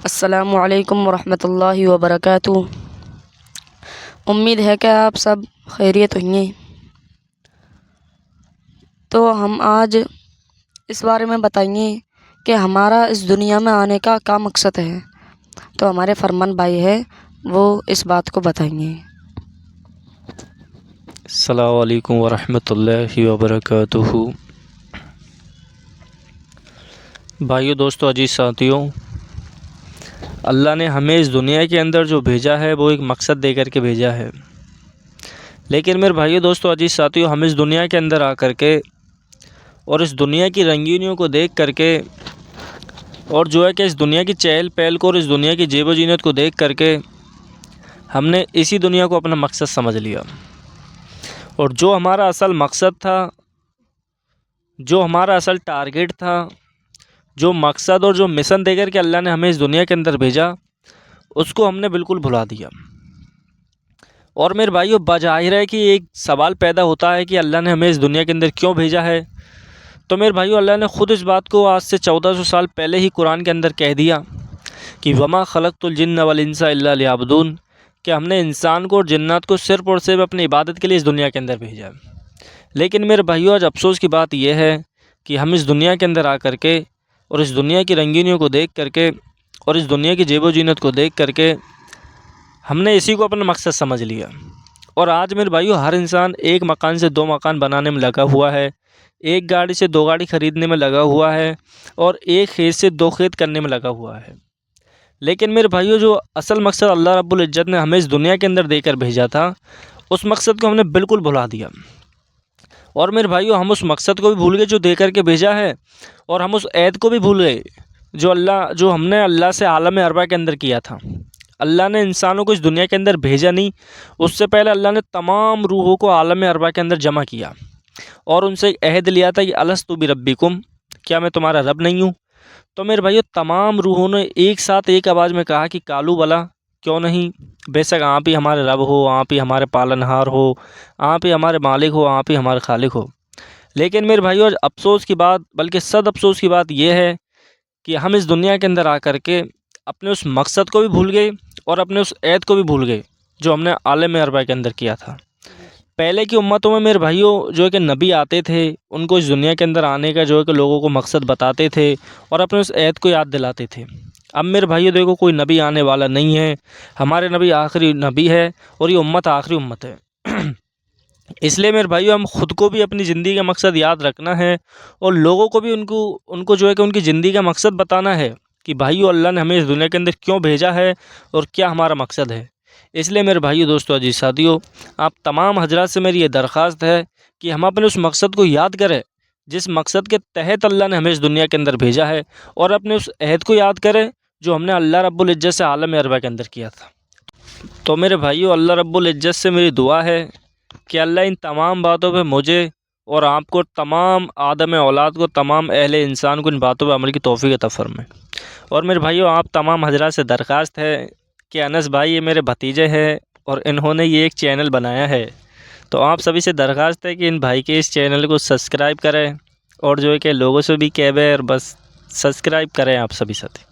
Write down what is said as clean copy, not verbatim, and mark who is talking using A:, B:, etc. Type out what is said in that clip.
A: السلام علیکم ورحمۃ اللہ وبرکاتہ۔ امید ہے کہ آپ سب خیریت ہوئیں۔ تو ہم آج اس بارے میں بتائیں گے کہ ہمارا اس دنیا میں آنے کا کیا مقصد ہے۔ تو ہمارے فرمان بھائی ہے، وہ اس بات کو بتائیں گے۔
B: السلام علیکم ورحمۃ اللہ وبرکاتہ۔ بھائیو، دوستو، عزیز ساتھیوں، اللہ نے ہمیں اس دنیا کے اندر جو بھیجا ہے وہ ایک مقصد دے کر کے بھیجا ہے۔ لیکن میرے بھائیو، دوستو، عزیز ساتھیوں، ہم اس دنیا کے اندر آ کر کے اور اس دنیا کی رنگینیوں کو دیکھ کر کے اور جو ہے کہ اس دنیا کی چہل پہل کو اور اس دنیا کی جیب و زینت کو دیکھ کر کے ہم نے اسی دنیا کو اپنا مقصد سمجھ لیا، اور جو ہمارا اصل مقصد تھا، جو ہمارا اصل ٹارگیٹ تھا، جو مقصد اور جو مشن دے کر کے اللہ نے ہمیں اس دنیا کے اندر بھیجا، اس کو ہم نے بالکل بھلا دیا۔ اور میرے بھائیو، بظاہر ہے کہ ایک سوال پیدا ہوتا ہے کہ اللہ نے ہمیں اس دنیا کے اندر کیوں بھیجا ہے۔ تو میرے بھائیو، اللہ نے خود اس بات کو آج سے 1400 سال پہلے ہی قرآن کے اندر کہہ دیا کہ وما خلقت الجن والانس الا لیعبدون، کہ ہم نے انسان کو اور جنات کو صرف اور صرف اپنی عبادت کے لیے اس دنیا کے اندر بھیجا ہے۔ لیکن میرے بھائیو، آج افسوس کی بات یہ ہے کہ ہم اس دنیا کے اندر آ کر کے اور اس دنیا کی رنگینیوں کو دیکھ کر کے اور اس دنیا کی جیب و زینت کو دیکھ کر کے ہم نے اسی کو اپنا مقصد سمجھ لیا۔ اور آج میرے بھائیو، ہر انسان ایک مکان سے 2 مکان بنانے میں لگا ہوا ہے، ایک گاڑی سے 2 گاڑی خریدنے میں لگا ہوا ہے، اور ایک کھیت سے 2 کھیت کرنے میں لگا ہوا ہے۔ لیکن میرے بھائیو، جو اصل مقصد اللہ رب العزت نے ہمیں اس دنیا کے اندر دے کر بھیجا تھا، اس مقصد کو ہم نے بالکل بھلا دیا۔ اور میرے بھائیو، ہم اس مقصد کو بھی بھول گئے جو دے کر کے بھیجا ہے، اور ہم اس عہد کو بھی بھول گئے جو ہم نے اللہ سے عالم ارواح کے اندر کیا تھا۔ اللہ نے انسانوں کو اس دنیا کے اندر بھیجا نہیں، اس سے پہلے اللہ نے تمام روحوں کو عالم ارواح کے اندر جمع کیا اور ان سے ایک عہد لیا تھا کہ الستو بربکم، کیا میں تمہارا رب نہیں ہوں؟ تو میرے بھائیو، تمام روحوں نے ایک ساتھ ایک آواز میں کہا کہ کالو بلا، کیوں نہیں، بے شک آپ ہی ہمارے رب ہو، آپ ہی ہمارے پالنہار ہو، آپ ہی ہمارے مالک ہو، آپ ہی ہمارے خالق ہو۔ لیکن میرے بھائیو، افسوس کی بات، بلکہ صد افسوس کی بات یہ ہے کہ ہم اس دنیا کے اندر آ کر کے اپنے اس مقصد کو بھی بھول گئے اور اپنے اس عہد کو بھی بھول گئے جو ہم نے عالم ارواح کے اندر کیا تھا۔ پہلے کی امتوں میں میرے بھائیوں جو ہے کہ نبی آتے تھے، ان کو اس دنیا کے اندر آنے کا جو ہے کہ لوگوں کو مقصد بتاتے تھے اور اپنے اس عہد کو یاد دلاتے تھے۔ اب میرے بھائیوں دیکھو، کوئی نبی آنے والا نہیں ہے، ہمارے نبی آخری نبی ہے اور یہ امت آخری امت ہے۔ اس لیے میرے بھائیو، ہم خود کو بھی اپنی زندگی کا مقصد یاد رکھنا ہے اور لوگوں کو بھی ان کو جو ہے کہ ان کی زندگی کا مقصد بتانا ہے کہ بھائیو، اللہ نے ہمیں اس دنیا کے اندر کیوں بھیجا ہے اور کیا ہمارا مقصد ہے۔ اس لیے میرے بھائیو، دوستو، عزیز ساتھیو، آپ تمام حضرات سے میری یہ درخواست ہے کہ ہم اپنے اس مقصد کو یاد کریں جس مقصد کے تحت اللہ نے ہمیں اس دنیا کے اندر بھیجا ہے، اور اپنے اس عہد کو یاد کریں جو ہم نے اللہ رب العزت سے عالم ارواح کے اندر کیا تھا۔ تو میرے بھائیو، اللہ رب العزت سے میری دعا ہے کہ اللہ ان تمام باتوں پہ مجھے اور آپ کو، تمام آدم اولاد کو، تمام اہل انسان کو ان باتوں پہ عمل کی توفیق عطا فرمائے۔ اور میرے بھائیو، آپ تمام حضرات سے درخواست ہے کہ انس بھائی یہ میرے بھتیجے ہیں اور انہوں نے یہ ایک چینل بنایا ہے، تو آپ سبھی سے درخواست ہے کہ ان بھائی کے اس چینل کو سبسکرائب کریں اور جو ہے کہ لوگوں سے بھی کہہ بے، اور بس سبسکرائب کریں آپ سبھی ساتھی۔